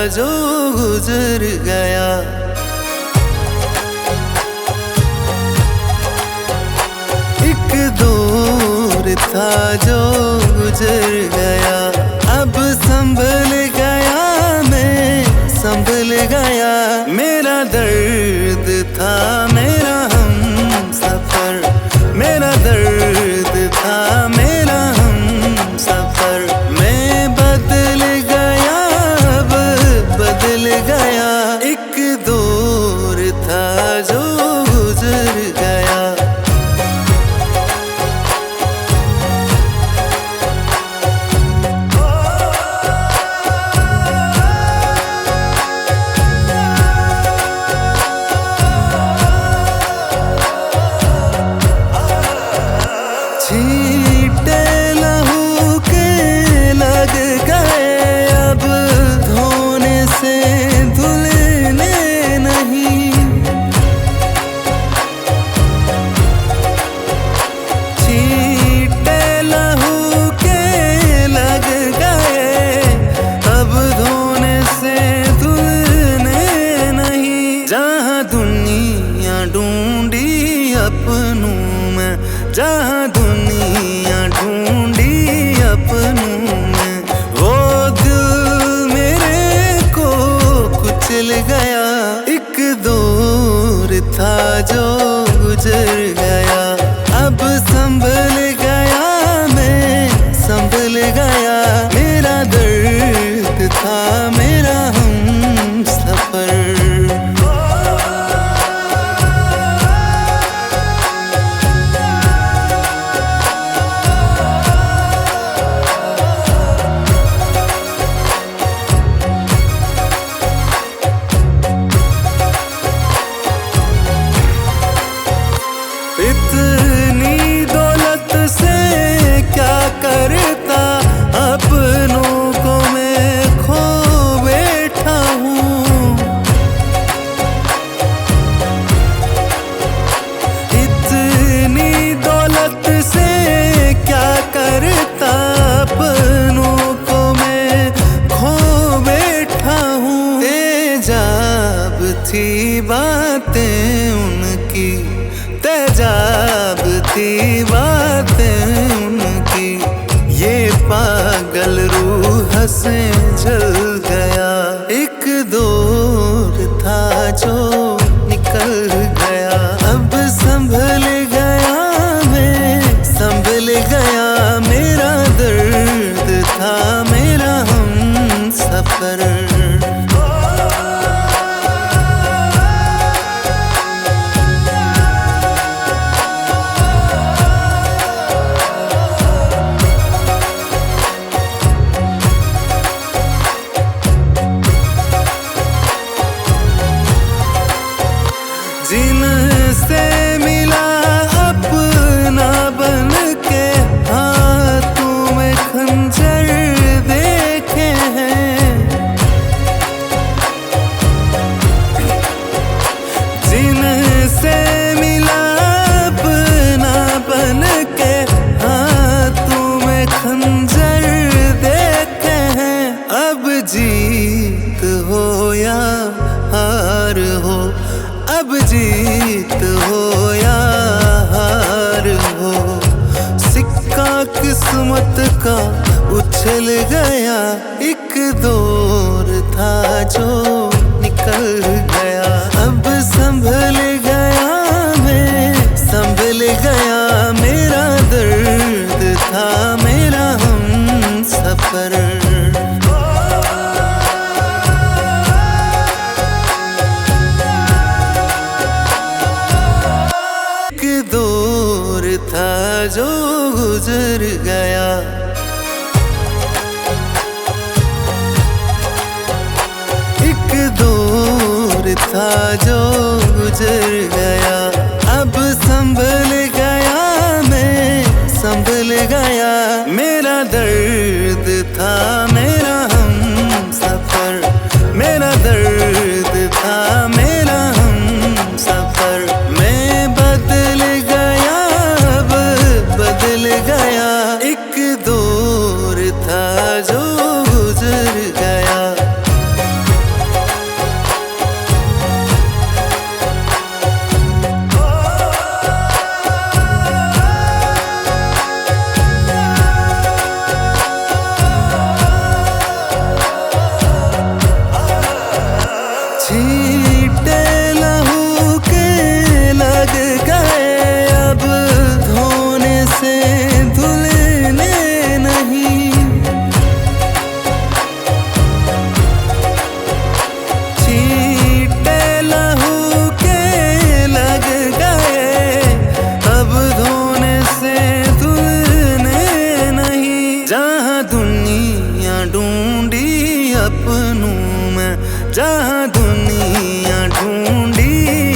जो गुजर गया। एक दौर था जो गुजर गया, अब संभल गया मैं संभल गया। मेरा दर्द था मेरा हम सफर, मेरा दर्द था मेरा हम सफर। मैं बदल गया अब बदल गया, एक दौर था जो गुजर गया। छींटे लहू के लग गए, अब धोने से धुलने नहीं। छींटे लहू के लग गए, अब धोने से धुलने नहीं। जहाँ दुनिया ढूंढी अपनों में, जहाँ दुनिया ढूंढी अपनों में, वो दिल मेरे को कुचल गया। एक दौर था जो गुजर गया, अब संभल गया मैं संभल गया। मेरा दर्द था मेरा हम सफर। इतनी दौलत से क्या करता, अपनों को मैं खो बैठा हूँ। इतनी दौलत से क्या करता, अपनों को मैं खो बैठा हूँ। तेजाब थी बातें उनकी, तेजाब थी बातें उनकी। ये पागल रूह से जल गया, एक दौर था जो निकल गया। अब संभल गया मैं संभल गया, मेरा दर्द था मेरा हम सफर। जिनसे मिला अपना बन के, हाथों में खंजर देखे हैं। जिनसे मिला अपना बन के, हाथों में खंजर देखे हैं। अब जीत हो या हार हो, अब जीत हो या हार हो, सिक्का किस्मत का उछल गया। एक दौर था जो निकल गया, अब संभल गया मैं संभल गया। मेरा दर्द था मेरा हम सफर। दौर था जो गुजर गया, एक दौर था जो गुजर गया। अब संभल गया मैं संभल गया। मेरा दर्द था मेरा हम सफर, मेरा दर्द था मेरा हम सफर। मैं बदल गया अब बदल गया, एक दौर था जो गुजर गया। अपनों में, जहाँ दुनिया ढूंढी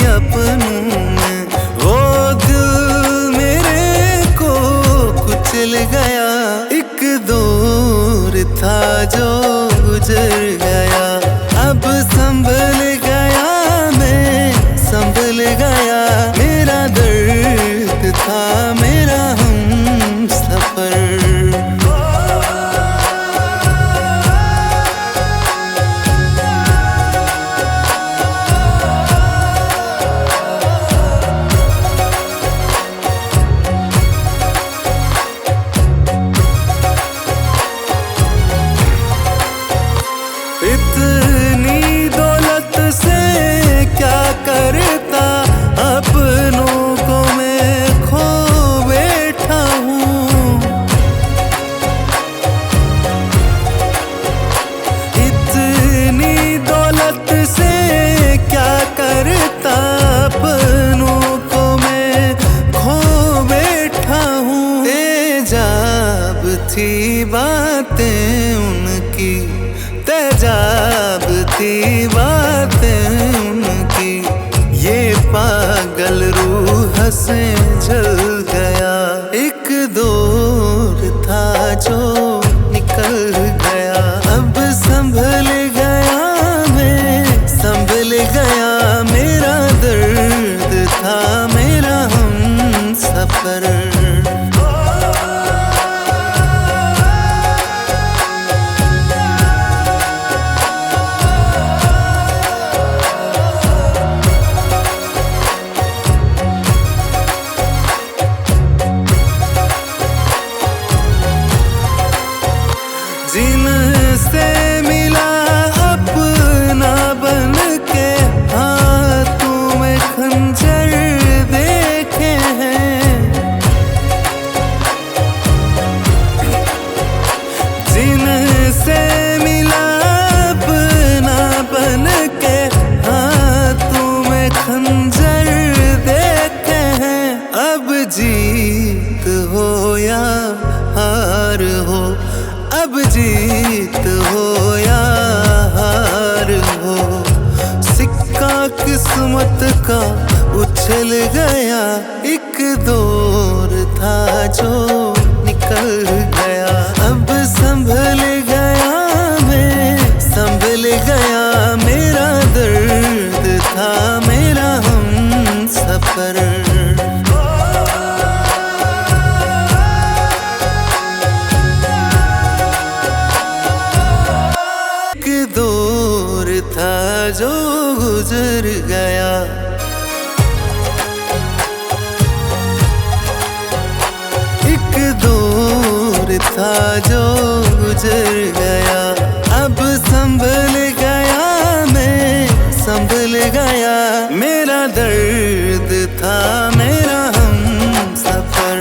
अपनों में। वो दिल मेरे को कुचल गया, एक दौर था जो गुजर गया। अब संभल गया मैं, संभल गया। मेरा दर्द था मेरा हम सफर। इतनी दौलत से क्या करता, अपनों को मैं खो बैठा हूँ। इतनी दौलत से क्या करता, अपनों को मैं खो बैठा हूँ। तेजाब थी बातें उनकी, तेजाब थी बातें उनकी। ये पागल रूह से जल गया, एक दौर था जो निकल गया। अब संभल गया मैं, संभल गया। मेरा दर्द था मेरा हम सफर। जिनसे मिला अपना बन के, हाथों में खंजर देखे हैं। जिनसे मिला अपना बन के, हाथों में खंजर देखे हैं। अब जीत हो या हार हो, अब जीत हो या हार हो। सिक्का किस्मत का उछल गया, एक दौर था जो निकल गया। अब संभल गया मैं, संभल गया। मेरा दर्द था मेरा हम सफर। दौर था जो गुजर गया, एक दौर था जो गुजर गया। अब संभल गया मैं, संभल गया। मेरा दर्द था मेरा हम सफर।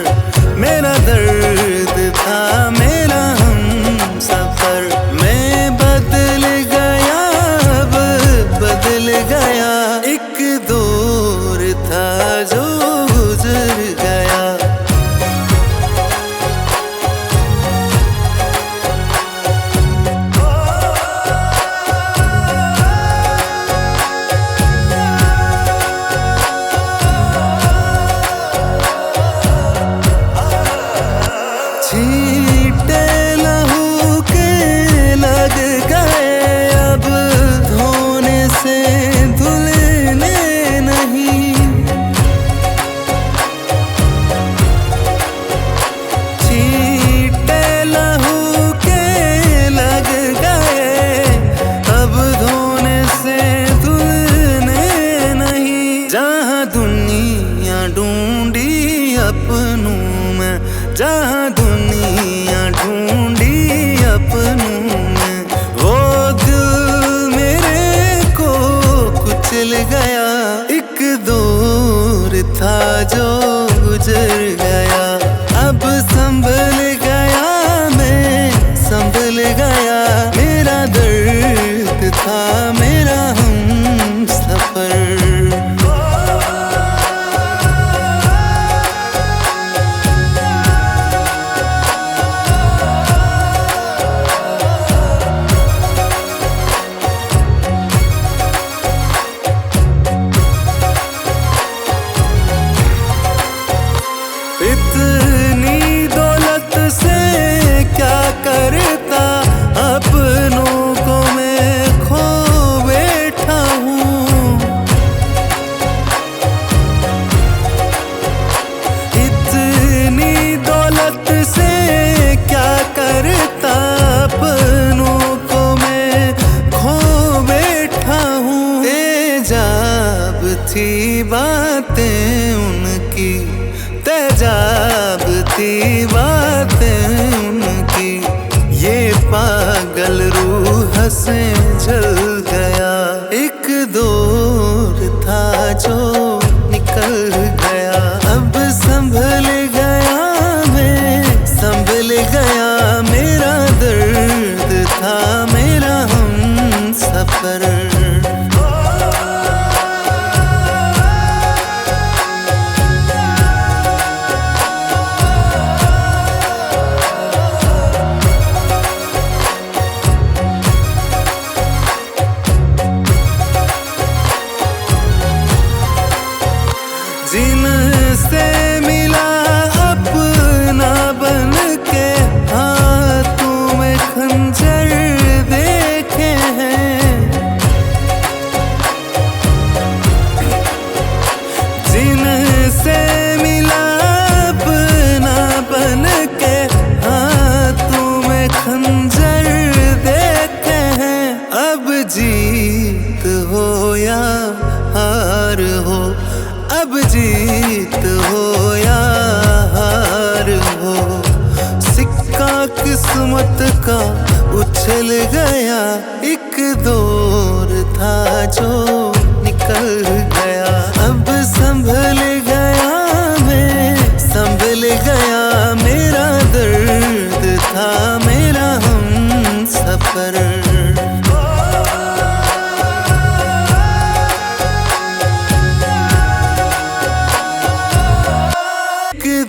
मेरा दर्द था मेरा हम सफर। मैं बदल गया, अब बदल गया। एक दौर था जो गुजर गया। छींटे लहू के लग गए, अब धोने से धुलने नहीं। छींटे लहू के लग गए, अब धोने से धुलने नहीं। जहाँ दुनिया ढूंढी अपनों में, जहाँ दुनिया ढूंढी अपनों में। वो दिल मेरे को कुचल गया, एक दौर था जो गुजर गया। अब संभल गया मैं, संभल गया। मेरा दर्द था मेरा हम सफर। हंसे जल गया। एक दौर था जो निकल गया, अब संभल गया मैं, संभल गया। मेरा दर्द था मेरा हम सफर। जिनसे मिला अपना बन के, हाथों में खंजर देखे हैं। जिनसे मिला अपना बन के, हाथों में खंजर देखे हैं। अब जीत हो या हार हो, अब जीत हो या हार हो, सिक्का किस्मत का उछल गया। एक दौर था जो निकल गया, अब संभल गया मैं, संभल गया। मेरा दर्द था मेरा हम सफर।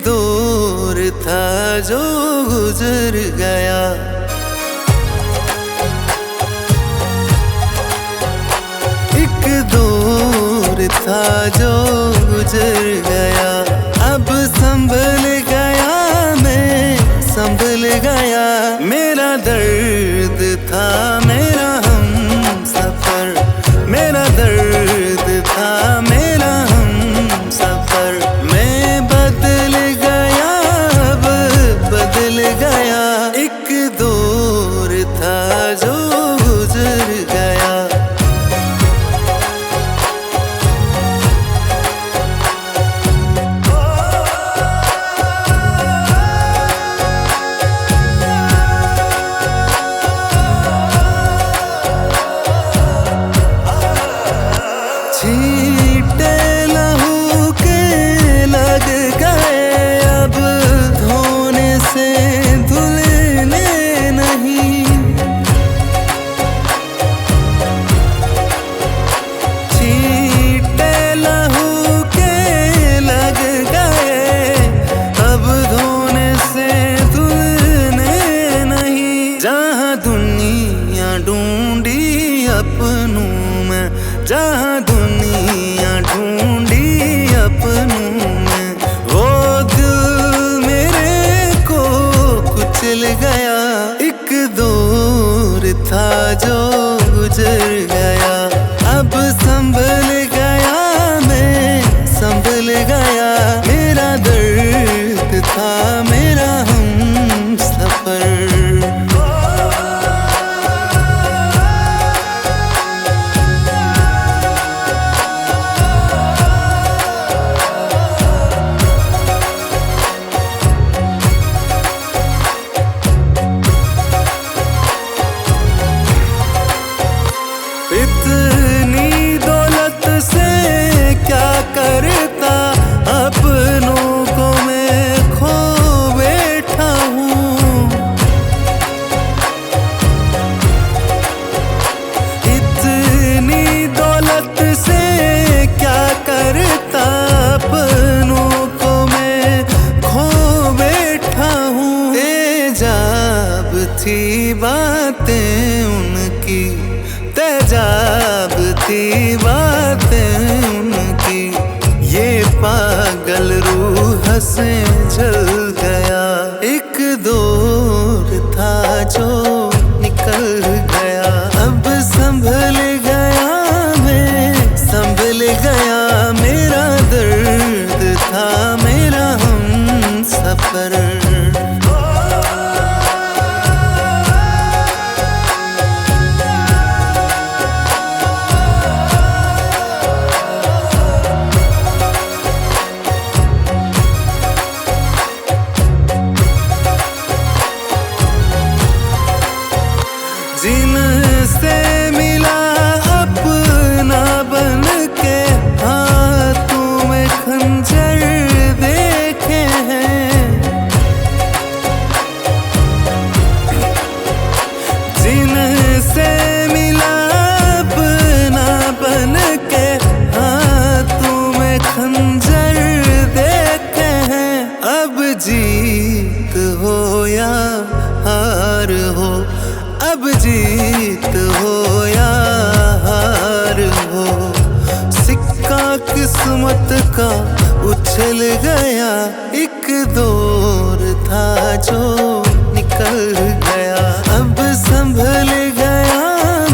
दौर था जो गुजर गया, एक दौर था जो गुजर गया। अब संभल गया मैं, संभल गया। मेरा दर्द था मेरा हम सफर, मेरा दर्द था मेरा हम सफर। मैं बदल गया, अब बदल गया। एक दौर था जो गुजर गया। छींटे लहू के लग गए, अब धोने से धुलने नहीं। छींटे लहू के लग गए, अब धोने से धुलने नहीं। जहाँ दुनिया ढूंढी अपनों में, जहाँ दुनिया ढूंढी अपनों में, वो दिल मेरे को कुचल गया। एक दौर था जो गुजर गया, अब संभल गया मैं, संभल गया। मेरा दर्द था मेरा हम सफर। इतनी दौलत से क्या करता, अपनों को मैं खो बैठा हूँ। इतनी दौलत से क्या करता, अपनों को मैं खो बैठा हूँ। तेजाब थी बातें उनकी, तेजाब थी बातें उनकी। ये पागल रूह से जल गया। एक दौर था जो निकल गया, अब संभल गया मैं, संभल गया। मेरा दर्द था मेरा हम सफर। जिन किस्मत का उछल गया, एक दौर था जो निकल गया। अब संभल गया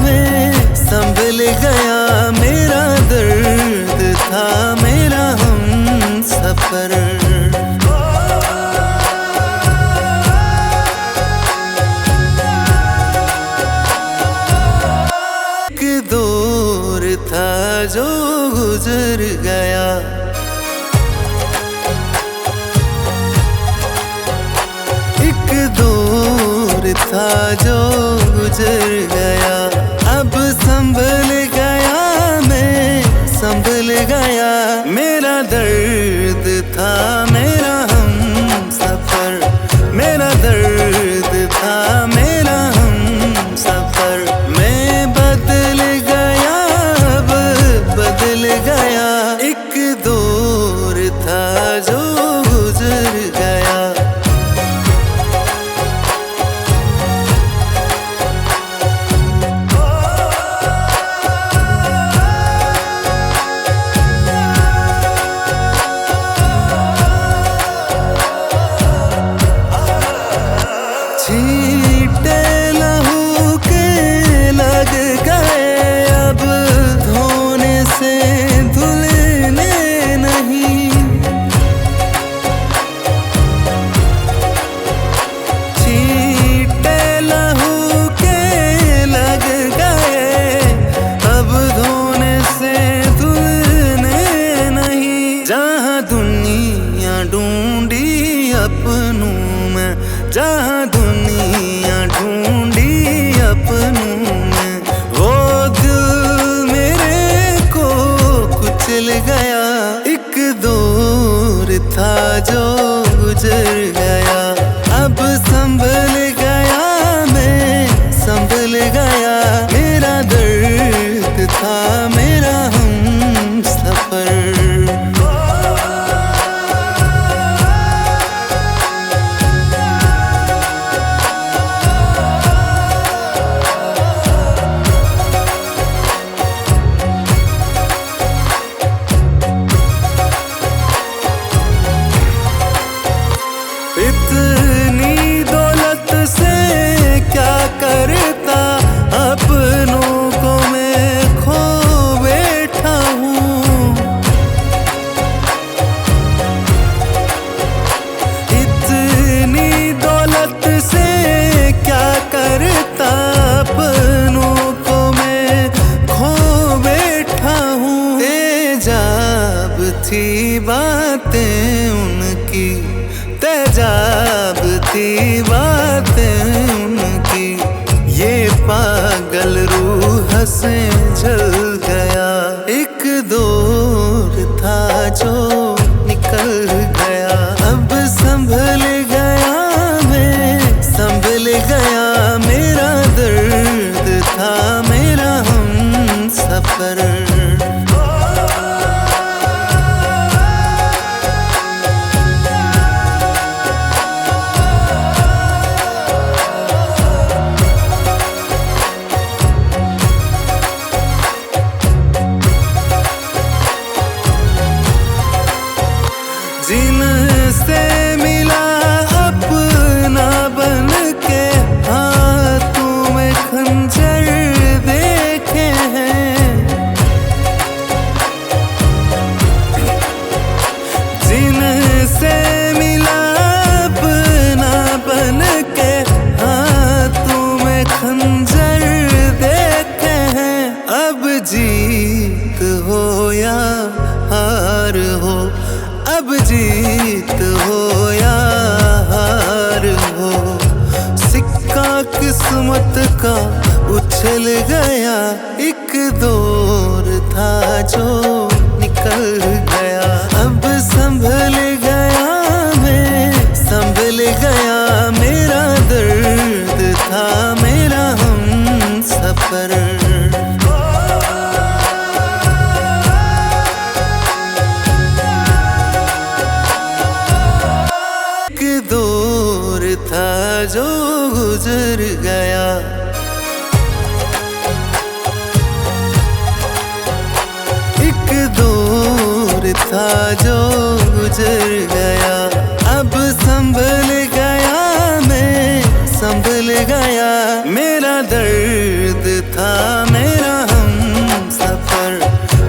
मैं, संभल गया, मेरा दर्द था मेरा हम सफर। एक दौर था जो गुजर गया, एक दौर था जो गुजर गया। अब संभल गया मैं, संभल गया, मेरा दर्द था मेरा हम सफर। मेरा दर्द था मेरा हम सफर। मैं बदल गया, अब बदल गया, एक दौर था जो गुजर गया। छींटे लहू के लग गए, अब धोने से धुलने नहीं। छींटे लहू के लग गए, अब धोने से धुलने नहीं। जहाँ दुनिया ढूंढी अपनों में, जहाँ दुनिया ढूंढी अपनों में, वो दिल मेरे को कुचल गया। एक दौर था जो गुजर गया, अब संभल गया मैं, संभल गया, मेरा दर्द था मेरा हम सफर। इतनी दौलत से क्या करता, अपनों को मैं खो बैठा हूँ। इतनी दौलत से क्या करता, अपनों को मैं खो बैठा हूँ। तेजाब थी बातें उनकी, तेजाब थी बातें उनकी, ये पागल रूह से जल गया। एक दौर था जो निकल गया, अब संभल गया मैं, संभल गया, मेरा दर्द था मेरा हम सफर। जिनसे मिला अपना बन के, हाथों में खंजर देखे हैं। जिनसे मिला अपना बन के, हाथों में खंजर देखे हैं। अब जीत हो या हार हो, अब जीत हो या हार हो, सिक्का किस्मत का उछल गया। एक दौर था जो निकल गया, अब संभल गया मैं, संभल गया, मेरा दर्द था मेरा हम सफर। दौर था जो गुजर गया, एक दौर था जो गुजर गया। अब संभल गया मैं, संभल गया। मेरा दर्द था मेरा हम सफर,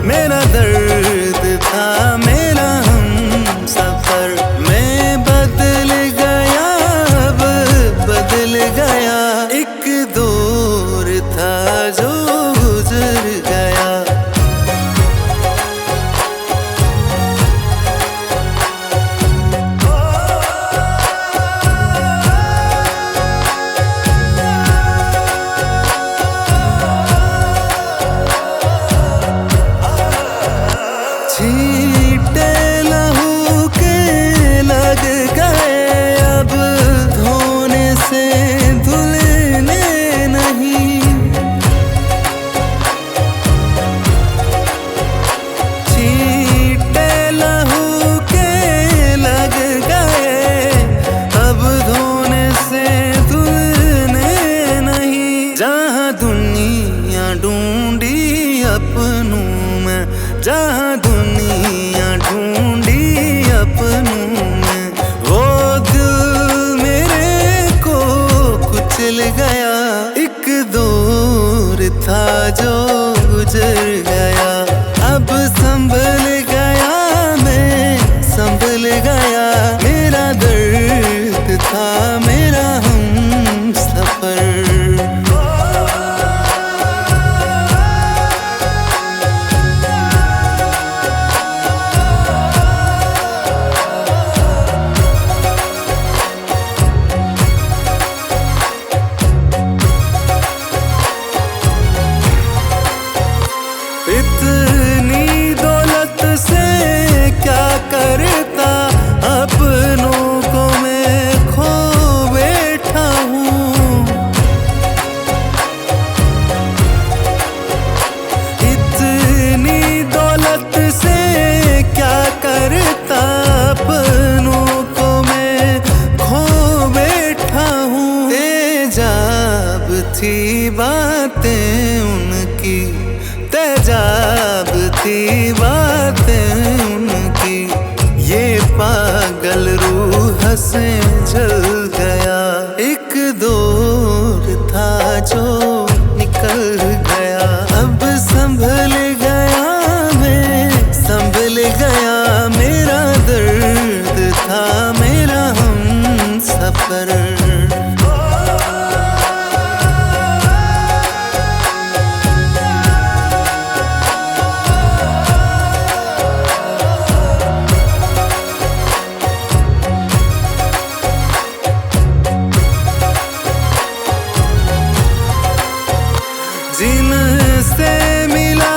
मेरा दर्द था मेरा हम सफर। मैं बदल गया, अब बदल गया। एक दौर था जो गुजर गया। छींटे लहू के लग गए, अब धोने से धुलने नहीं। छींटे लहू के लग गए, अब धोने से धुलने नहीं। जहाँ दुनिया ढूंढी अपनों में, जहाँ दुनिया ढूंढी अपनों में, वो दिल मेरे को कुचल गया। एक दौर था जो गुजर गया। अब संभल गया मैं, संभल गया। मेरा दर्द था मेरा हम सफर। इतनी दौलत से क्या करता, अपनों को मैं खो बैठा हूँ। इतनी दौलत से क्या करता, अपनों को मैं खो बैठा हूँ। तेजाब थी बातें उनकी, तेजाब थी बातें उनकी। ये पागल रूह से जल गया। एक दौर था जो निकल गया। अब संभल गया मैं, संभल गया। मेरा दर्द था मेरा हम सफर। जिनसे मिला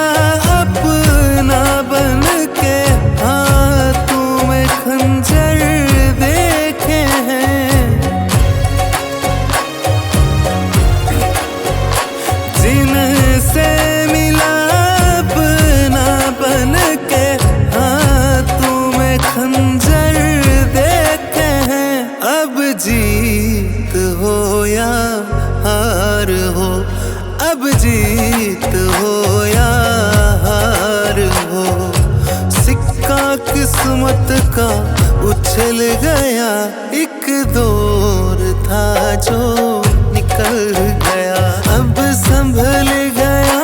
अपना बन के, हाथों में खंजर देखे हैं। जिनसे मिला अपना बन के, हाथों में खंजर देखे हैं। अब जीत हो या हार हो, अब जीत हो या हार हो, सिक्का किस्मत का उछल गया। एक दौर था जो निकल गया। अब संभल गया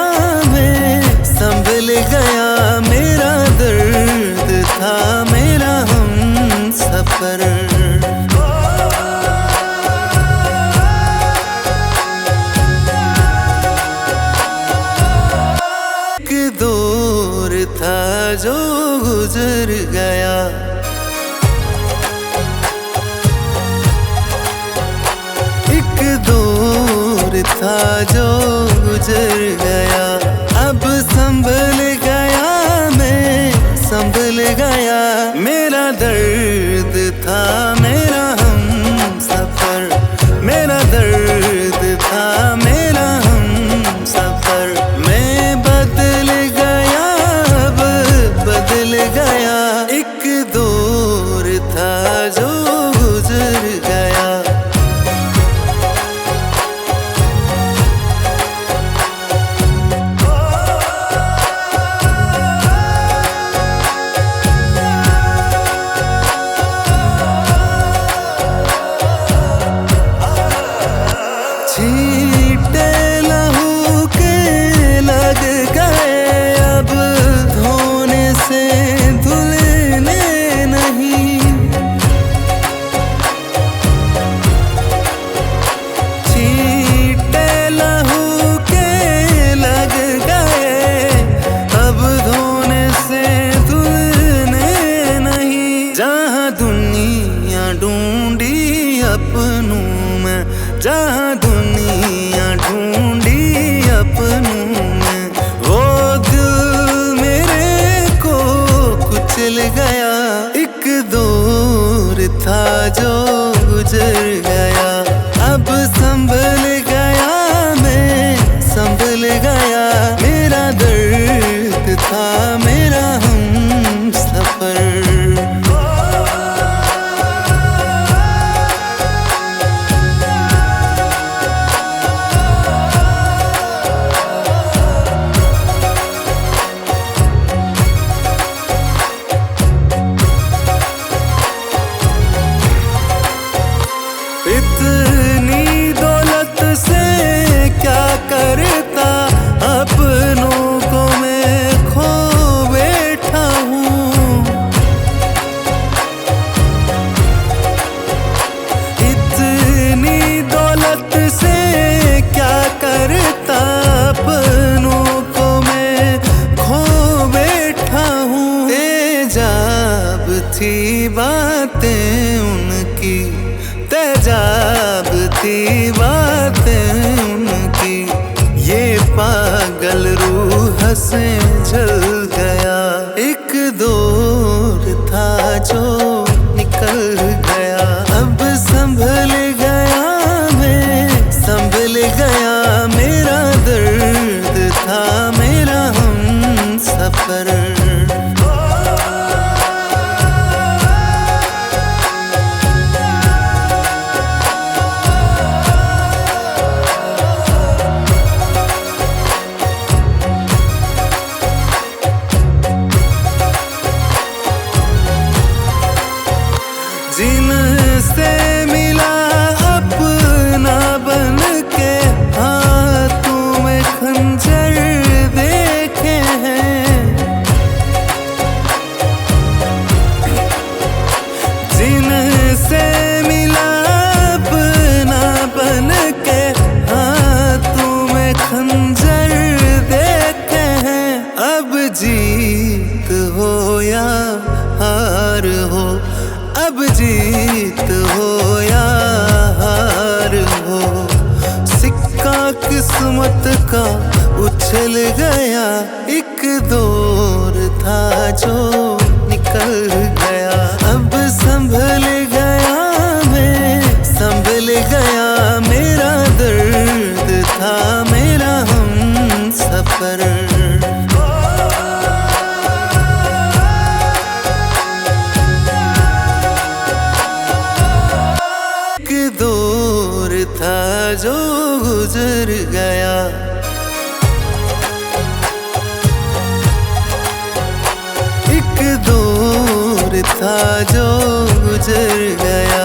मैं, संभल गया। मेरा दर्द था मेरा हम सफर। दौर था जो गुजर गया। एक दौर था जो गुजर गया। अब संभल गया मैं, संभल गया। मेरा दर्द था मेरा हम सफर, मेरा दर्द था मेरा हम सफर। मैं बदल गया, अब बदल गया। एक दौर था जो गुजर गया। गया, मेरा दर्द था मेरा हम सफर। इतनी दौलत से क्या करता, अपनों को मैं खो बैठा हूँ। इतनी दौलत से क्या करता, अपनों को मैं खो बैठा हूँ। तेजाब थी बातें उनकी, तेजाब थी बातें उनकी, ये पागल रूह से जल गया। एक दौर था जो निकल गया, अब संभल गया मैं, संभल गया। मेरा दर्द था मेरा हम सफर। जिनसे मिला अपना बन के, हाथों में खंजर देखे हैं। जिनसे मिला अपना बन के, हाथों में खंजर देखे हैं। अब जीत हो या हार हो, अब जीत हो या हार हो, सिक्का किस्मत का उछल गया। एक दौर था जो निकल गया, अब संभल गया मैं, संभल गया। मेरा दर्द था मेरा हम सफर। दौर था जो गुजर गया, एक दौर था जो गुजर गया।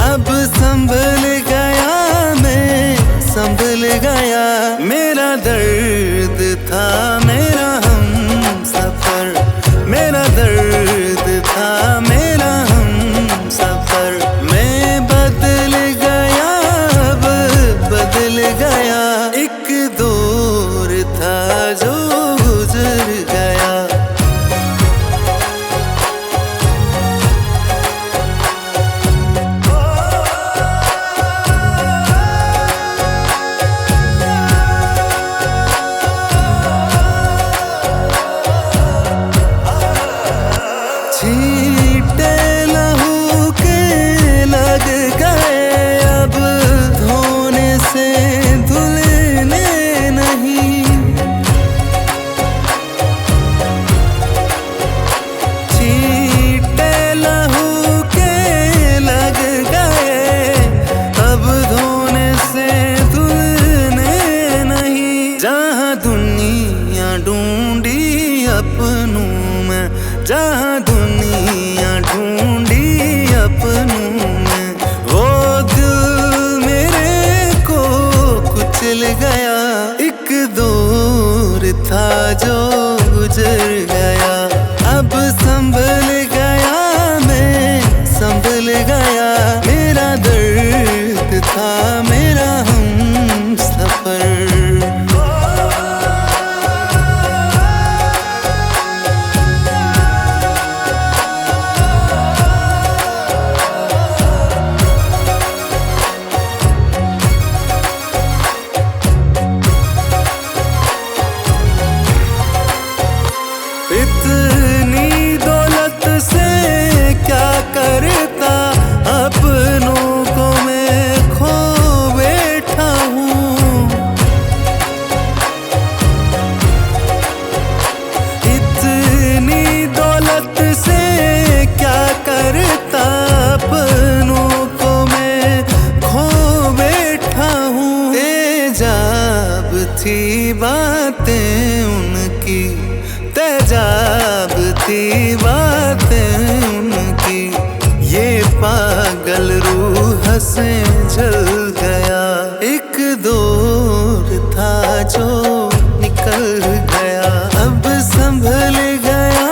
अब संभल गया मैं, संभल गया। मेरा दर्द था मेरा हम सफर, मेरा दर्द था मेरा हम सफर। मैं बदल गया, अब बदल गया। एक दौर था जो गुजर गया। छींटे लहू के लग गए, अब धोने से धुलने नहीं। छींटे लहू के लग गए, अब धोने से धुलने नहीं। जहाँ दुनिया ढूंढी अपनों में, जहाँ दुनिया ढूंढी अपनों में, वो दिल मेरे को कुचल गया। एक दौर था जो गुजर गया, अब संभल गया मैं, संभल गया। मेरा दर्द था मेरा हम सफर। थी बातें उनकी, तेजाब थी बातें उनकी। ये पागल रूह से जल गया, एक दौर था जो निकल गया। अब संभल गया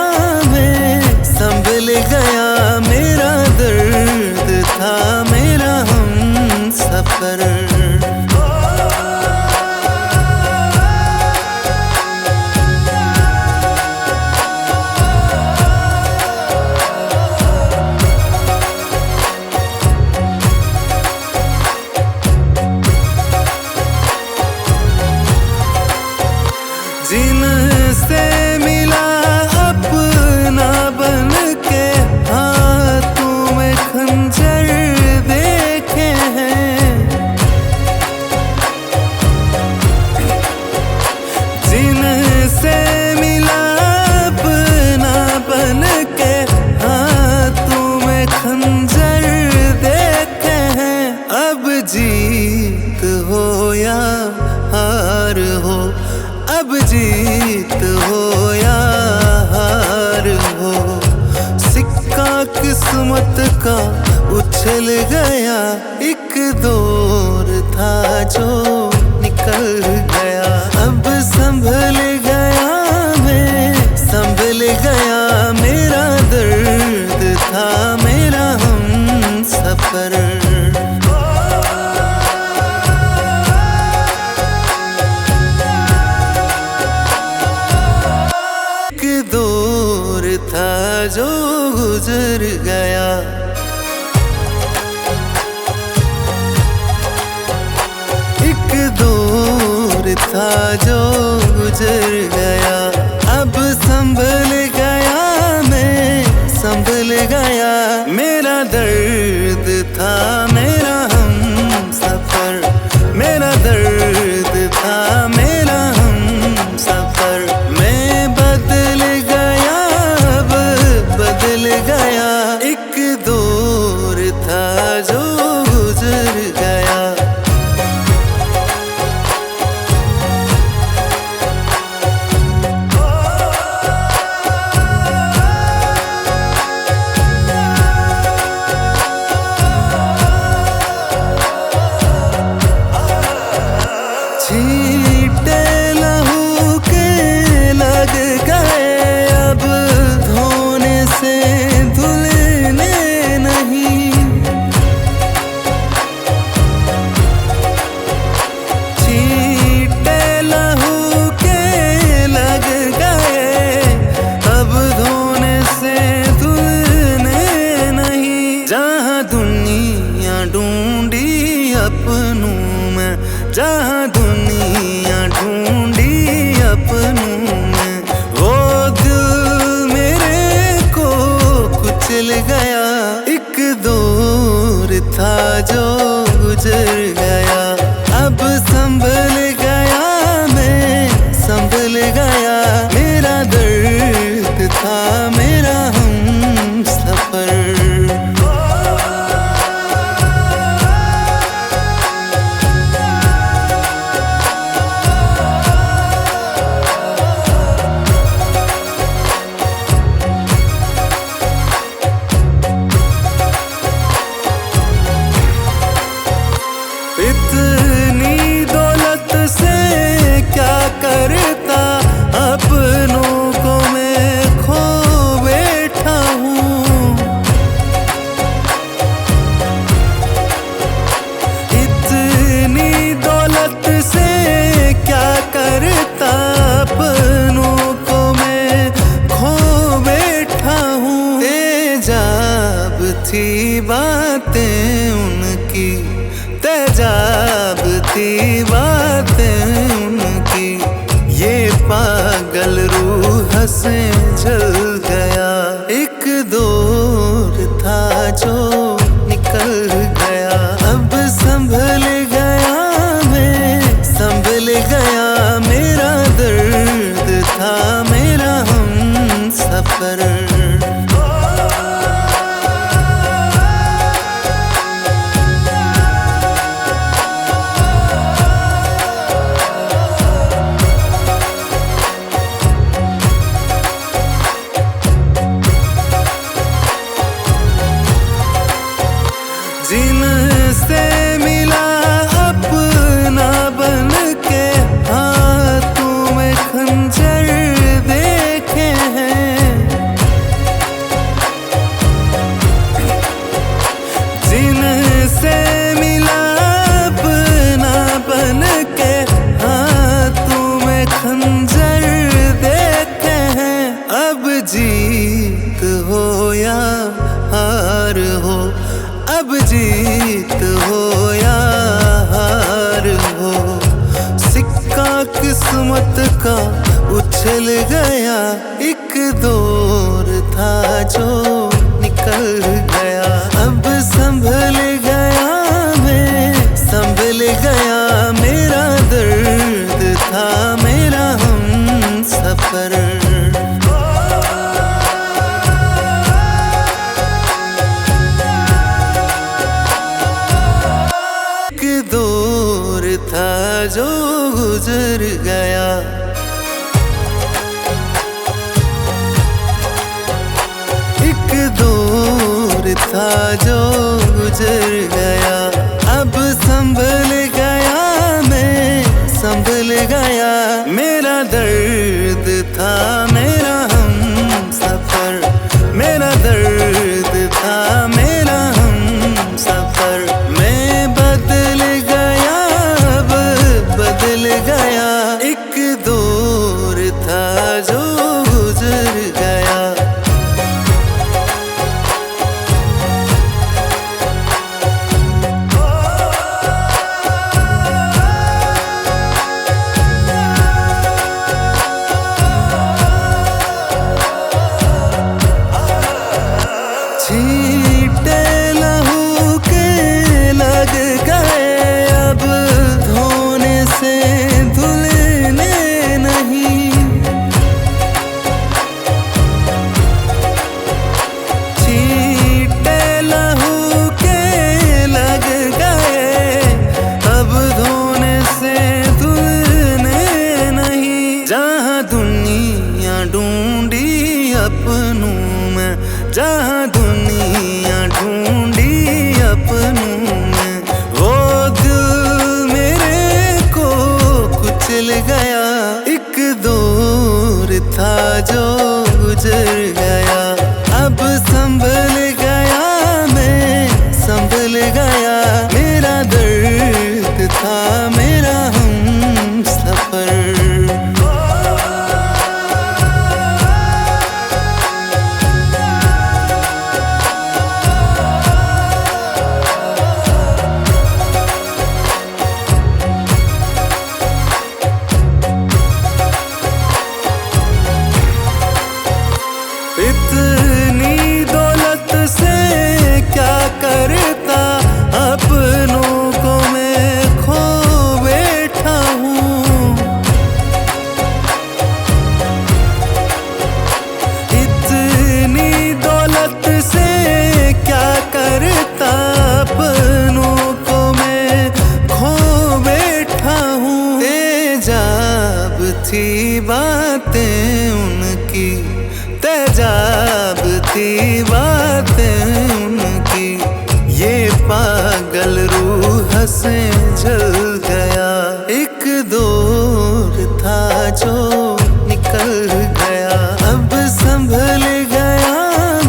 मैं, संभल गया। मेरा दर्द था मेरा हम सफर। जिनसे मिला अपना बन के, हाथों में खंजर देखे हैं। जिनसे मिला अपना बन के, हाथों में खंजर देखे हैं। अब जीत हो या हार हो, अब जीत हो या हार हो, सिक्का किस्मत का उछल गया। एक दौर था जो निकल गया। अब संभल गया मैं, संभल गया। मेरा दर्द था मेरा हम सफर। दौर था जो गुजर गया, एक दौर था जो गुजर गया। अब संभल गया मैं, संभल गया। मेरा दर्द था मेरा हम सफर, मेरा दर्द था मेरा हम सफर। मैं बदल गया, अब बदल गया। एक दौर था जो गुजर गया। छींटे लहू के लग गए, अब धोने से धुलने नहीं। छींटे लहू के लग गए, अब धोने से धुलने नहीं। जहाँ दुनिया ढूंढी अपनों में, जहाँ दुनिया ढूंढी अपनों में, वो दिल मेरे को कुचल गया। एक दौर था जो गुजर गया। अब संभल गया मैं, संभल गया। मेरा दर्द था मेरा हम सफर। इतनी दौलत से क्या करता, अपनों को मैं खो बैठा हूँ। इतनी दौलत से क्या करता, अपनों को मैं खो बैठा हूँ। तेजाब थी बातें उनकी, तेजाब थी बातें उनकी। ये पागल रूह से जल गया, एक दौर था जो निकल गया। अब संभल गया मैं, संभल गया। मेरा दर्द था मेरा हम सफर। खंजर देखे हैं। अब जीत हो या हार हो, अब जीत हो या हार हो, सिक्का किस्मत का उछल गया। एक दौर था जो निकल गया। अब संभल गया मैं, संभल गया। मेरा दर्द था मेरा हम सफर। एक दौर था जो गुजर गया। एक दौर था जो गुजर गया। अब संभल गया मैं, संभल गया। मेरा दर्द था मेरा हम सफर। मेरा दर्द था मेरा हम सफर। मैं बदल गया, अब बदल गया। एक दौर था जो गुजर गया। छींटे लहू के लग गए, अब धोने से धुलने नहीं। छींटे लहू के लग गए, अब धोने से धुलने नहीं। जहाँ दुनिया ढूंढी अपनों में, जहाँ दुनिया ढूंढी अपनों में, वो दिल मेरे को कुचल गया। एक दौर था जो गुजर गया। अब संभल गया मैं, संभल गया। मेरा दर्द था मेरा हम सफर। इतनी दौलत से क्या करता, अपनों को मैं खो बैठा हूँ। इतनी दौलत से क्या करता, अपनों को मैं खो बैठा हूँ। तेजाब थी बातें उनकी, तेजाब थी बातें उनकी। ये पागल रूह से जल गया। एक दौर था जो निकल गया। अब संभल गया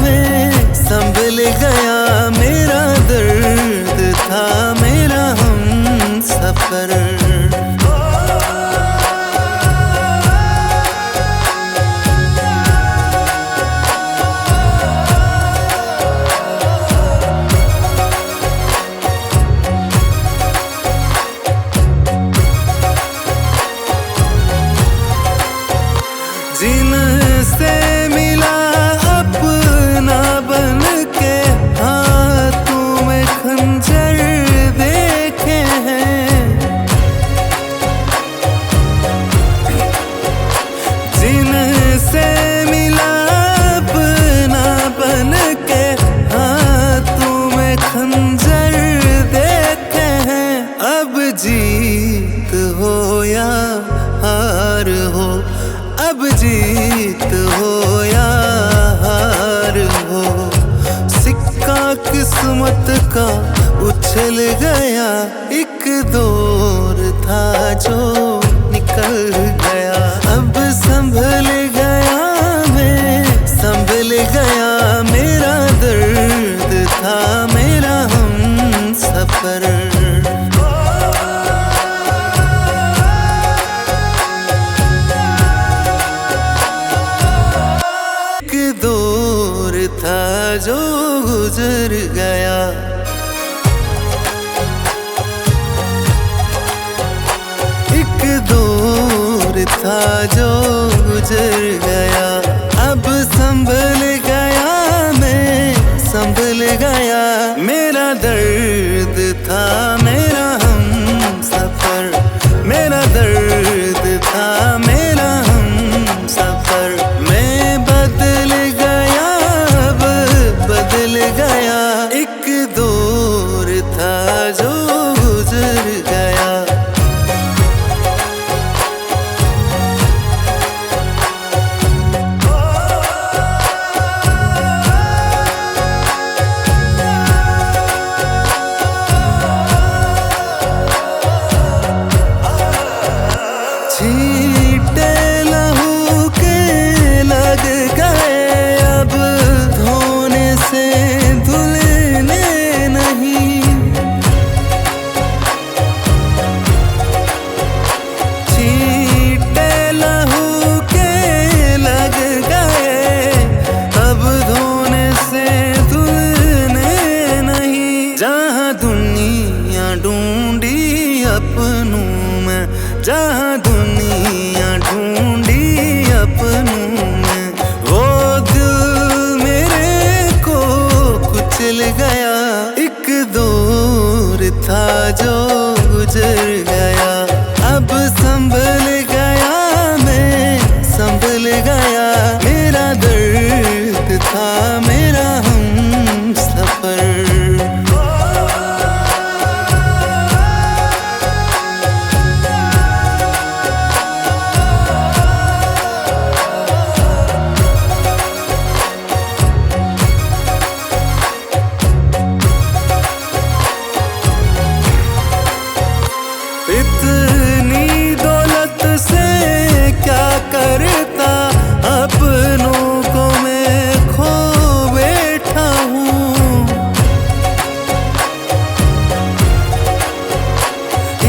मैं, संभल गया। मेरा दर्द था मेरा हम सफर। जिनसे मिला अपना बन के, हाथों में खंजर देखे हैं। जिनसे मिला अपना बन के, हाथों में खंजर देखे हैं। अब जीत हो या हार हो, अब जीत हो या हार हो, सिक्का किस्मत का उछल गया। एक दौर था जो निकल गया। अब संभल गया मैं, संभल गया। मेरा दर्द था मेरा हम सफर। गुजर गया। एक दौर था जो गुजर गया, अब संभल गया मैं संभल गया। मेरा दर्द था मेरा हम सफर, मेरा दर्द था मेरा हम सफर। मैं बदल गया अब बदल गया, एक दौर था जो गुजर गया। छींटे लहू के लग गए, अब धोने से धुलने नहीं। छींटे लहू के लग गए, अब धोने से धुलने नहीं। जहाँ दुनिया ढूंढी अपनों में, जहाँ दुनिया ढूंढी अपनों में, वो दिल मेरे को कुचल गया। एक दौर था जो गुजर गया, अब संभल गया मैं संभल गया। मेरा दर्द था मेरा हम सफर। इतनी दौलत से क्या करता, अपनों को मैं खो बैठा हूँ।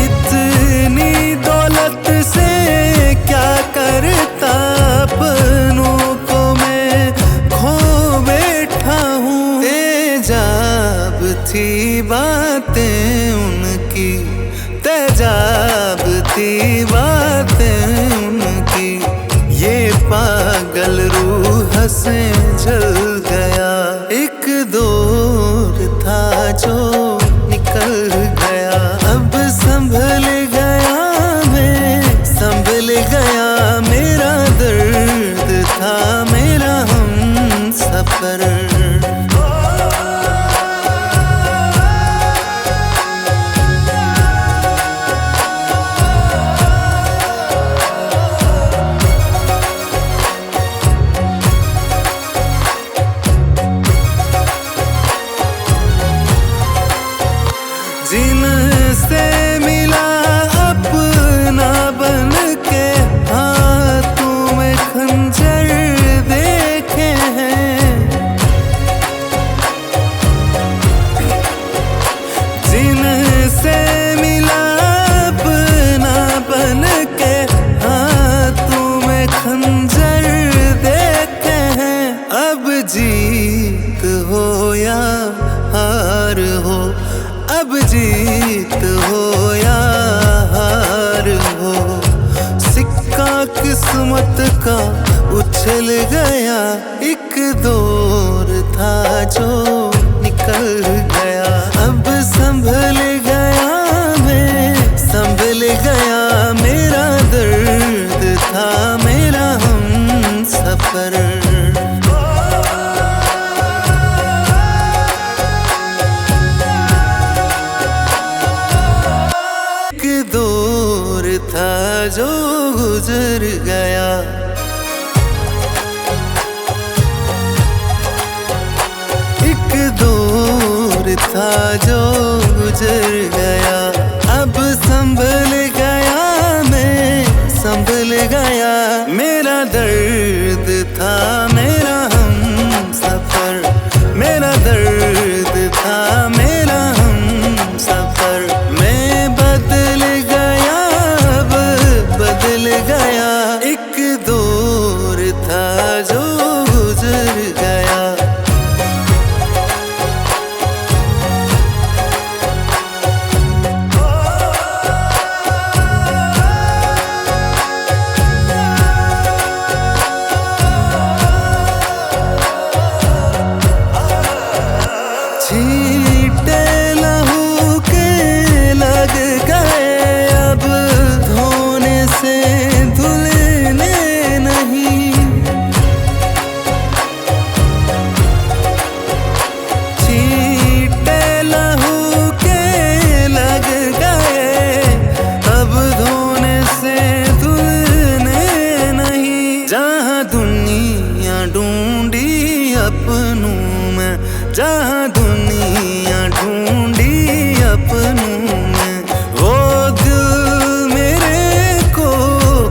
इतनी दौलत से क्या करता, अपनों को मैं खो बैठा हूँ। तेजाब थी बातें उनकी, तेजाब थी बातें उनकी। ये पागल रूह से जल गया, एक दौर था जो निकल गया। अब संभल गया मैं संभल गया, मेरा दर्द था मेरा हम सफर। जिनसे मिला अपना बन के, हाथों में खंजर देखे हैं। जिनसे मिला अपना बन के, हाथों में खंजर देखे हैं। अब जीत हो या हार हो, अब जीत हो या हार हो, सिक्का किस्मत का उछल गया। एक दौर था जो निकल गया, अब संभल गया मैं संभल गया। मेरा दर्द था मेरा हम सफर। दौर था जो गुजर गया, एक दौर था जो गुजर गया। अब संभल गया मैं संभल गया, मेरा दर्द था मेरा हम सफर। मेरा दर्द था मेरा हम सफर। मैं बदल गया अब बदल गया, एक दौर था जो गुजर गया। अपनों में, जहाँ दुनिया ढूंढी अपनों में। वो दिल मेरे को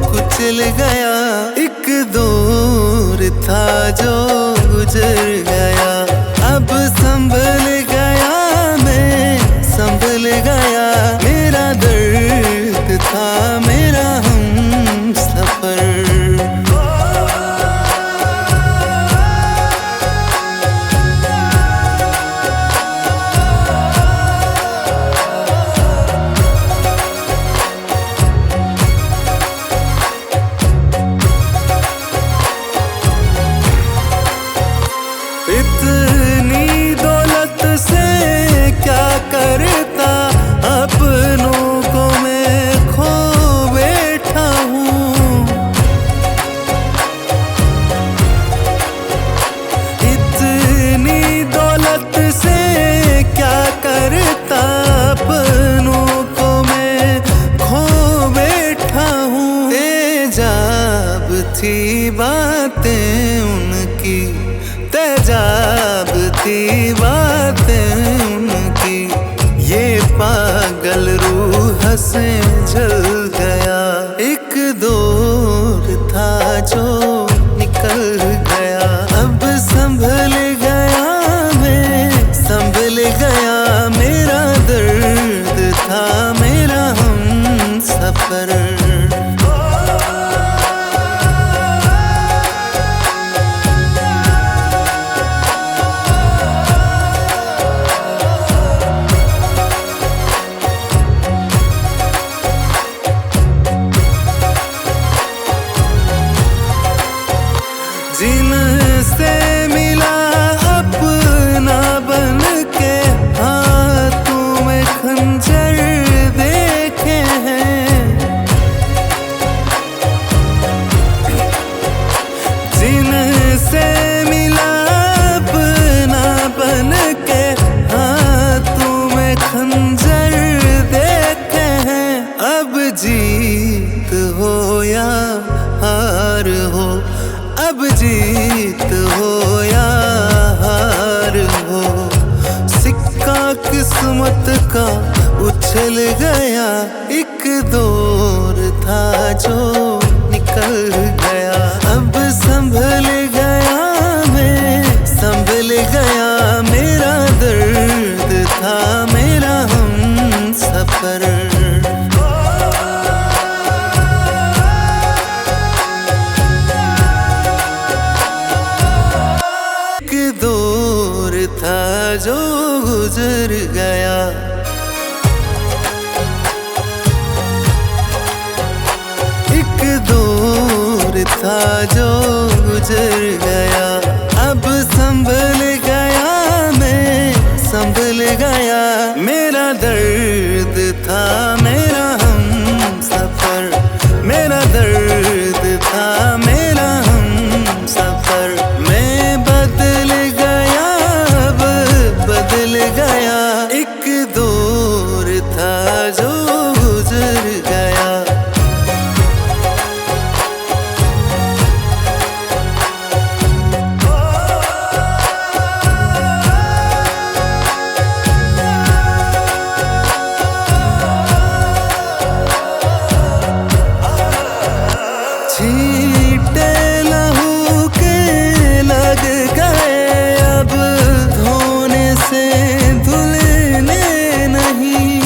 कुचल गया, एक दौर था जो गुजर गया। अब संभल गया मैं, संभल गया। मेरा दर्द था मेरा हम सफर। इतनी दौलत से क्या करता, अपनों को मैं खो बैठा हूँ। इतनी दौलत से क्या करता, अपनों को मैं खो बैठा हूँ। तेजाब थी बातें उनकी, तेजाब थी बातें उनकी। ये पागल रूह से जल गया, एक दौर था जो निकल गया। अब संभल गया मैं, संभल गया। मेरा दर्द था मेरा हम सफर। जिनसे मिला अपना बन के, हाथों में खंजर देखे हैं। जिनसे मिला अपना बन के, हाथों में खंजर देखे हैं। अब जीत हो या हार हो, अब जीत हो या हार हो। सिक्का किस्मत का उछल गया, एक दौर था जो निकल गया। अब संभल गया मैं, संभल गया। मेरा दर्द था मेरा हम सफर। दौर था जो गुजर गया, एक दौर था जो गुजर गया। अब संभल गया मैं, संभल गया। मेरा दर्द था मेरा हम सफर। मेरा दर्द था मेरा हम सफर। मैं बदल गया, अब बदल गया। एक दौर था जो गुजर गया। छींटे लहू के लग गए, अब धोने से धुलने नहीं।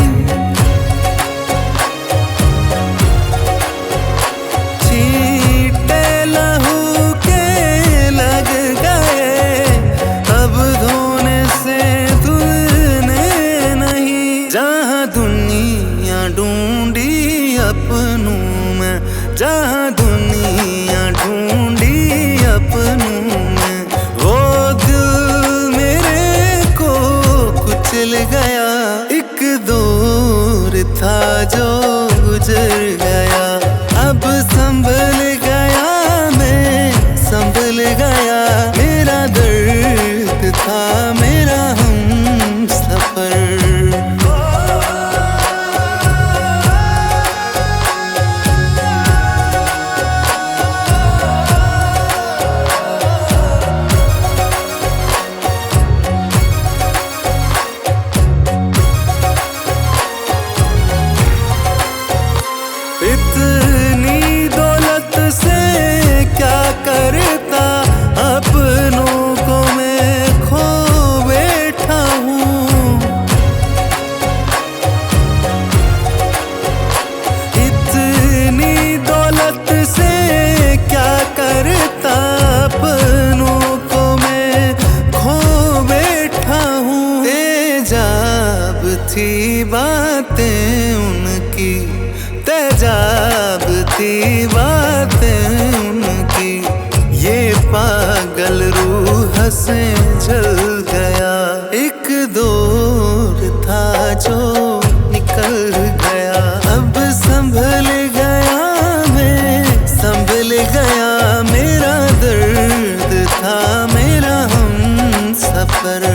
छींटे लहू के लग गए, अब धोने से धुलने नहीं। जहाँ दुनिया ढूंढी अपनों में, जहाँ दुनिया गया मेरा दर्द था मेरा हम सफर।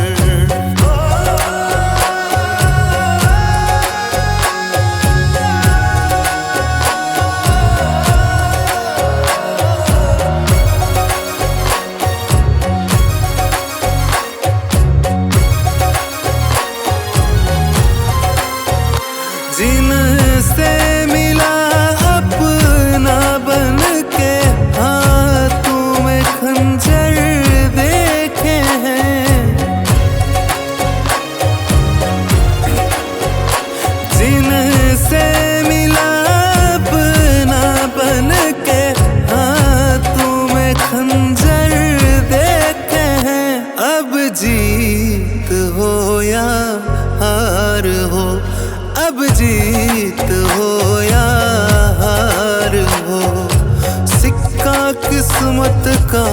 जिनसे मिला अपना बन के हाथों में खंजर देखे हैं, जिनसे मिला अपना बन के हाथों में खंजर देखे हैं। अब जीत हो या हार हो, अब जीत हो या हार हो, सिक्का किस्मत का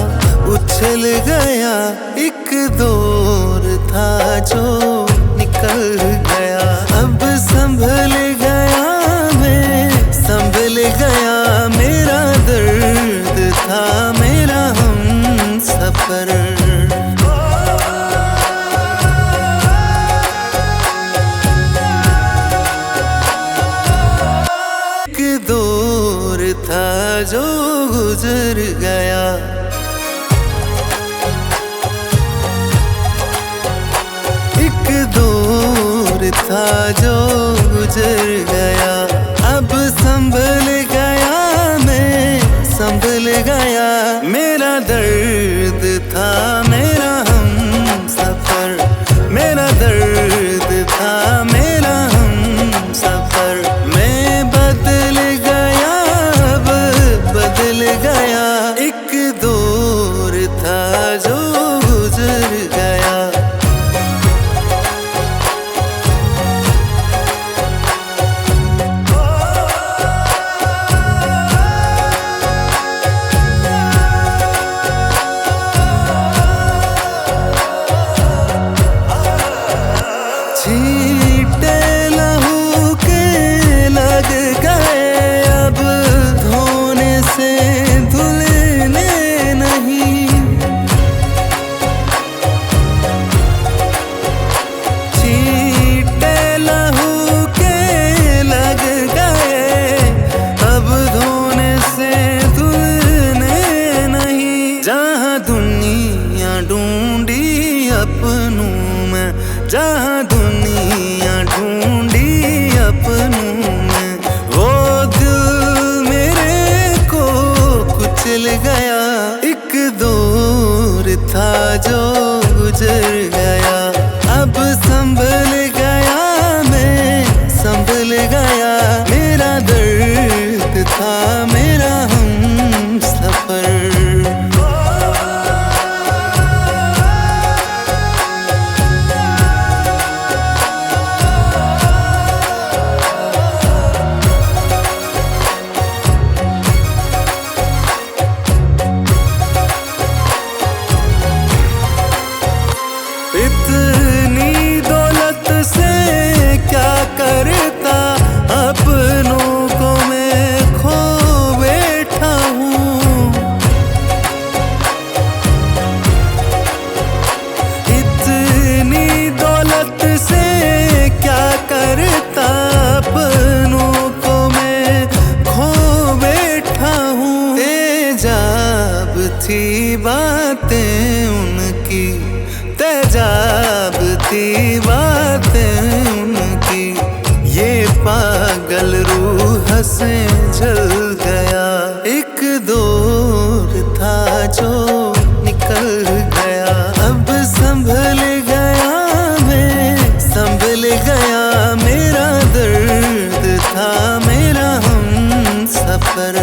उछल गया। एक दौर था जो निकल गया, अब संभल गया मैं, संभल गया मेरा दर्द था मेरा हम सफर। दौर था जो गुजर गया, एक दौर था जो गुजर गया। अब संभल गया मैं, संभल गया मेरा दर्द था मेरा हम सफर, मेरा दर्द था मेरा हम सफर। मैं बदल गया, अब बदल गया, एक दौर था जो गुजर गया। छींटे लहू के लग गए अब धोने से धुलने नहीं, छींटे लहू के लग गए अब धोने से धुलने नहीं। जहाँ दुनिया ढूंढी अपनों में, जहाँ दुनिया ढूंढी अपनों में, वो दिल मेरे को कुचल गया। एक दौर था जो गुजर गया, अब संभल गया मैं, संभल गया मेरा दर्द था मेरा हम सफर। इतनी दौलत से क्या करता, अपनों को मैं खो बैठा हूँ। इतनी दौलत से क्या करता, अपनों को मैं खो बैठा हूँ। तेजाब थी बातें उनकी, तेजाब थी बातें उनकी, ये पागल रूह से जल गया। एक दौर था जो निकल गया, अब संभल गया मैं, संभल गया मेरा दर्द था मेरा हम सफर।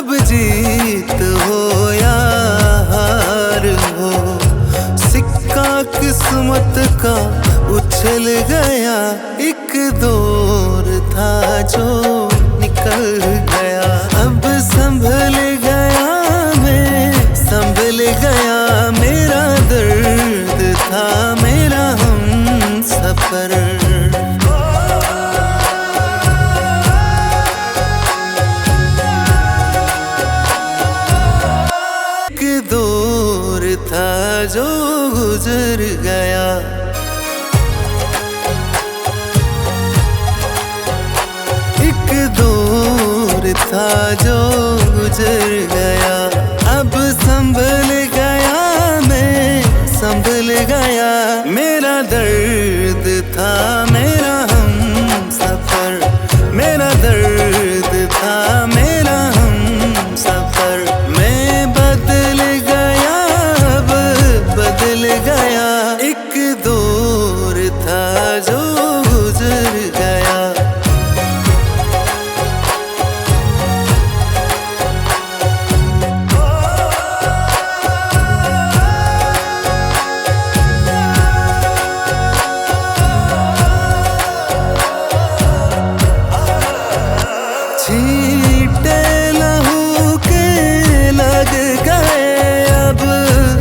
अब जीत हो या हार हो, सिक्का किस्मत का उछल गया। एक दौर था जो निकल गया, अब संभल गया मैं, संभल गया। मेरा दर्द था मेरा हम सफर, एक दौर था जो गुजर गया। एक दौर था जो गुजर गया, अब संभल गया मैं, संभल गया। मेरा दर्द था मेरा हम सफर, मेरा दर्द था मेरा हम सफर। मैं बदल गया अब बदल गया, एक दौर था जो गुजर गया। छींटे लहू के लग गए, अब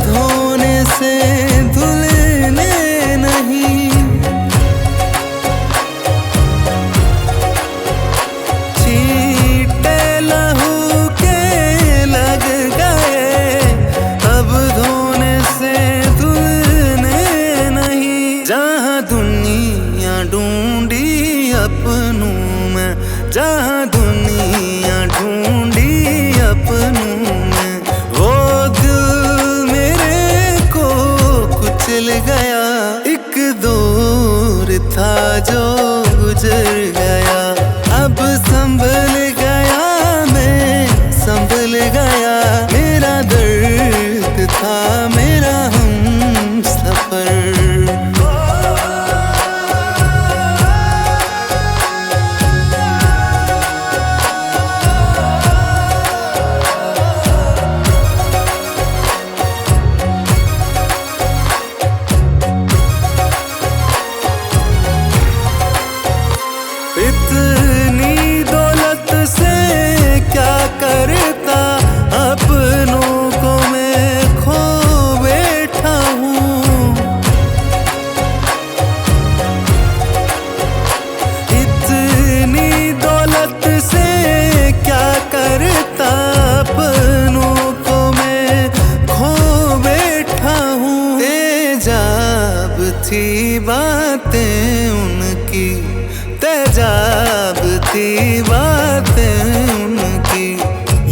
धोने से धुलने नहीं। छींटे लहू के लग गए, अब धोने से धुलने नहीं। जहाँ दुनिया ढूंढी अपनों में, जहाँ दुनिया ढूंढी अपनों में, वो दिल मेरे को कुचल गया। एक दौर था जो गुजर गया, अब संभल गया मैं, संभल गया। मेरा दर्द था मेरा हम सफर, इतनी दौलत से क्या करता, अपनों को मैं खो बैठा हूँ। इतनी दौलत से क्या करता, अपनों को मैं खो बैठा हूँ। तेजाब थी बातें उनकी, तेजाब थी बातें उनकी,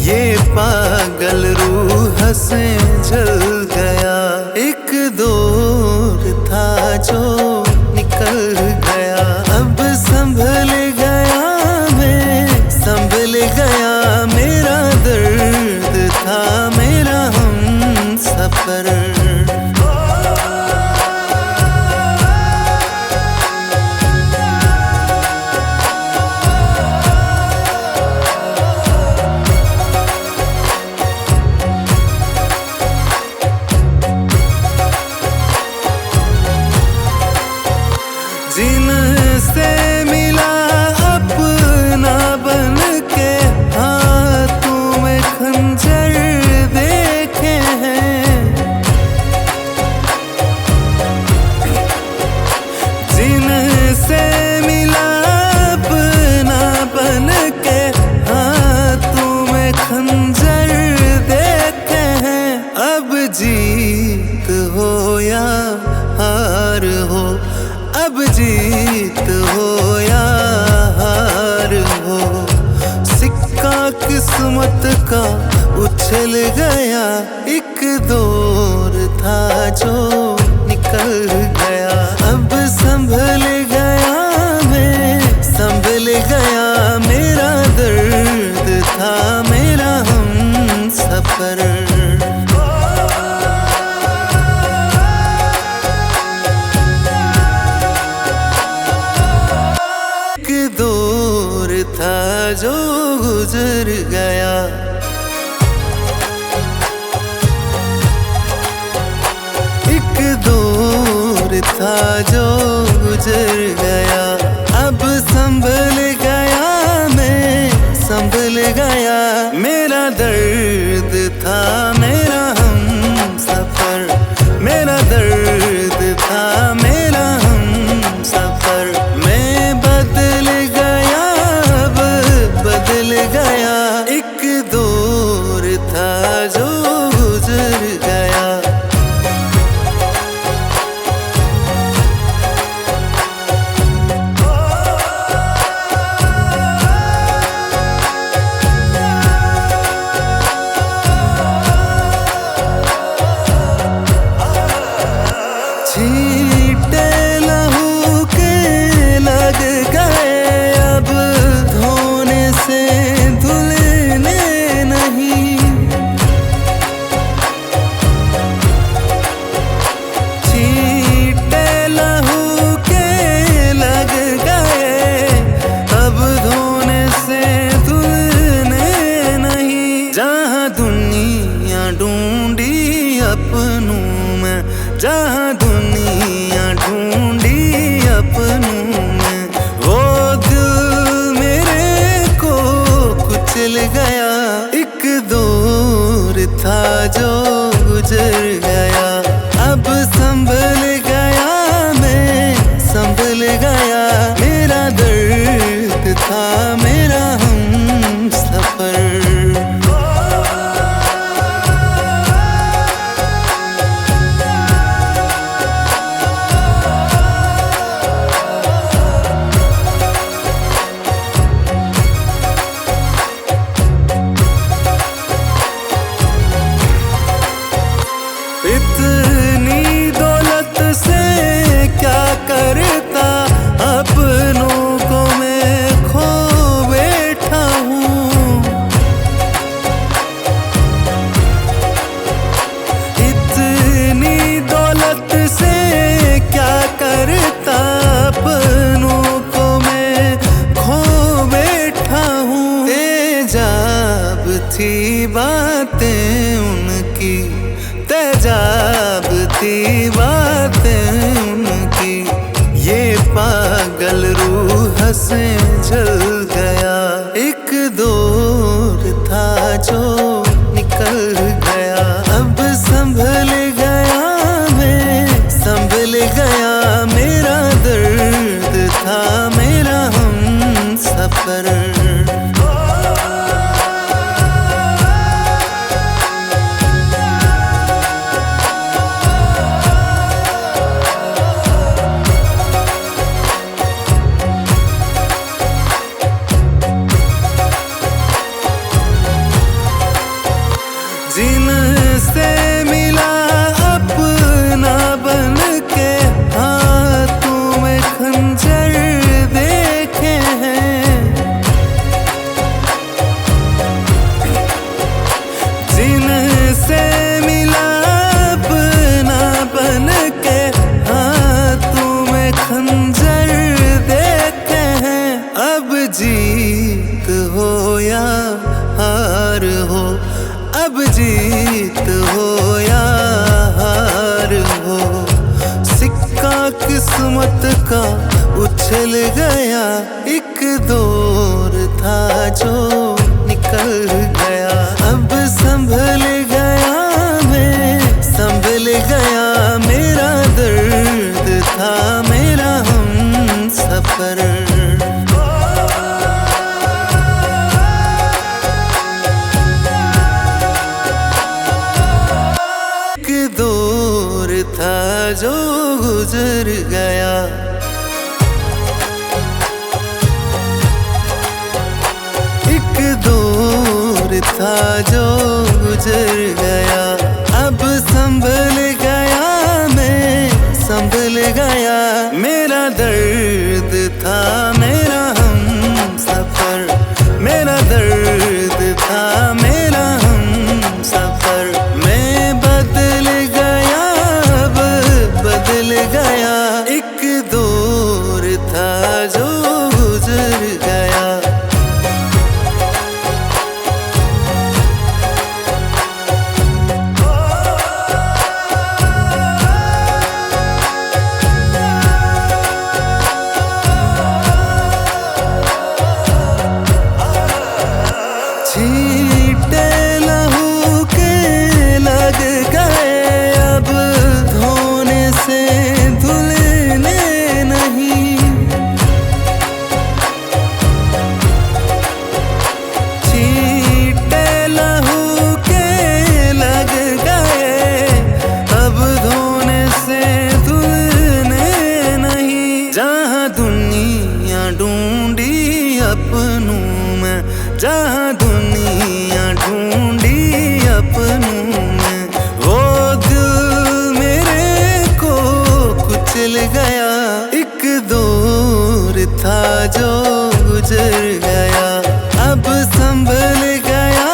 ये पागल रूह से जल गया। एक दौर था जो निकल गया, अब संभल गया मैं, संभल गया। मेरा दर्द था मेरा हम सफर, जिनसे मिला अपना बन के, हाथों में खंजर देखे हैं। जिनसे मिला अपना बन के, हाथों में खंजर देखे हैं। अब जीत हो या हार हो, अब जीत हो या हार हो, सिक्का किस्मत का उछल गया। एक दौर था जो निकल गया, अब संभल गया मैं, संभल गया। मेरा दर्द था मेरा हम सफर, दौर था जो गुजर गया। था जो गुजर गया। अब संभल गया मैं, संभल गया। मेरा दर्द था मेरा हम सफर, मेरा दर्द था मेरा हम सफर। मैं बदल गया, अब बदल गया। एक दौर था जो गुजर गया। छींटे लहू के लग गए, अब धोने से धुलने नहीं। छींटे लहू के लग गए, अब धोने से धुलने नहीं। जहाँ दुनिया ढूंढी अपनों में, जहाँ दुनिया ढूंढी अपनों में, वो दिल मेरे को कुचल गया। एक दौर था जो गुजर गया। अब संभल गया मैं, संभल गया। मेरा दर्द था मेरा हम सफर। इतनी दौलत से क्या करता, अपनों को मैं खो बैठा हूँ। इतनी दौलत से क्या करता, अपनों को मैं खो बैठा हूँ। तेजाब थी बातें उनकी, तेजाब थी बातें उनकी। ये पागल रूह से जल गया। एक दौर था जो निकल गया। अब संभल गया मैं, संभल गया। मेरा दर्द था मेरा हम सफर। जिनसे मिला अपना बन के, हाथों में खंजर देखे हैं। जिनसे मिला अपना बन के, हाथों में खंजर देखे हैं। अब जीत हो या हार हो, अब जीत हो या हार हो, सिक्का किस्मत का उछल गया। एक दौर था जो निकल गया। अब संभल गया मैं, संभल गया। मेरा दर्द था मेरा हम सफर। दौर था जो गुजर गया। एक दौर था जो गुजर गया। अब संभल गया मैं, संभल गया। मेरा दर्द था मेरा हम सफर, मेरा दर्द था मेरा हम सफर। मैं बदल गया, अब बदल गया। एक दौर था जो गुजर गया। छींटे लहू के लग गए, अब धोने से धुलने नहीं। छींटे लहू के लग गए, अब धोने से धुलने नहीं। जहाँ दुनिया ढूंढी अपनों में, जहाँ दुनिया ढूंढी अपनों में, वो दिल मेरे को कुचल गया। एक दौर था जो गुजर गया, अब संभल गया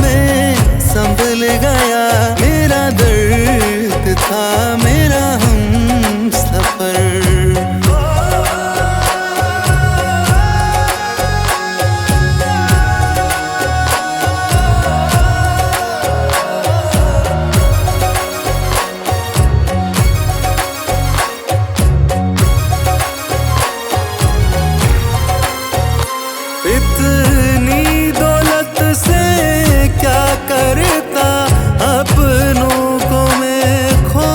मैं, संभल गया। मेरा दर्द था मेरा हम सफर। इतनी दौलत से क्या करता, अपनों को मैं खो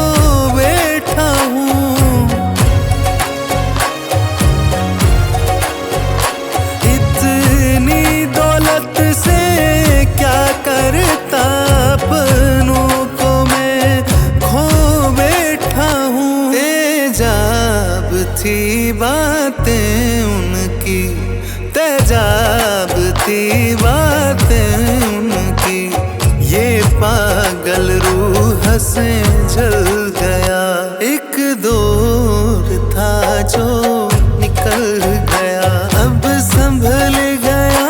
बैठा हूँ। इतनी दौलत से क्या करता, अपनों को मैं खो बैठा हूँ। तेजाब थी बातें उनकी, तेजाब थी बातें उनकी, ये पागल रूह से जल गया। एक दौर था जो निकल गया, अब संभल गया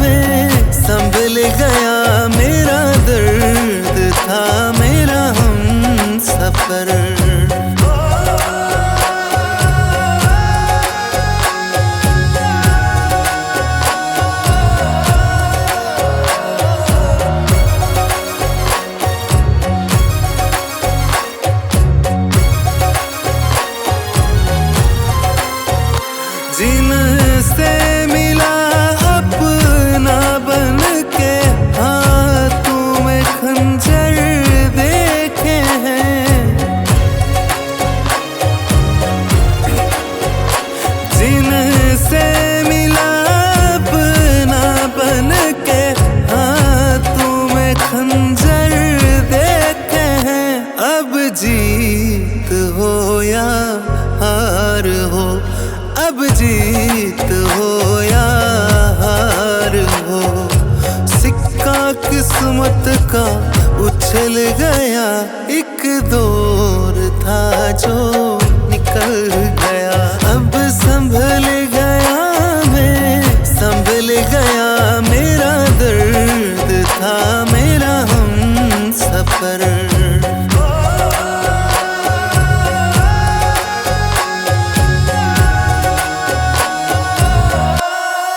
मैं, संभल गया। मेरा दर्द था मेरा हम सफर। जिनसे मिला अपना बन के, हाथों में खंजर देखे हैं। जिनसे मिला अपना बन के, हाथों में खंजर देखे हैं। अब जीत हो या हार हो, अब जीत हो या हार हो, सिक्का किस्मत का उछल गया। एक दौर था जो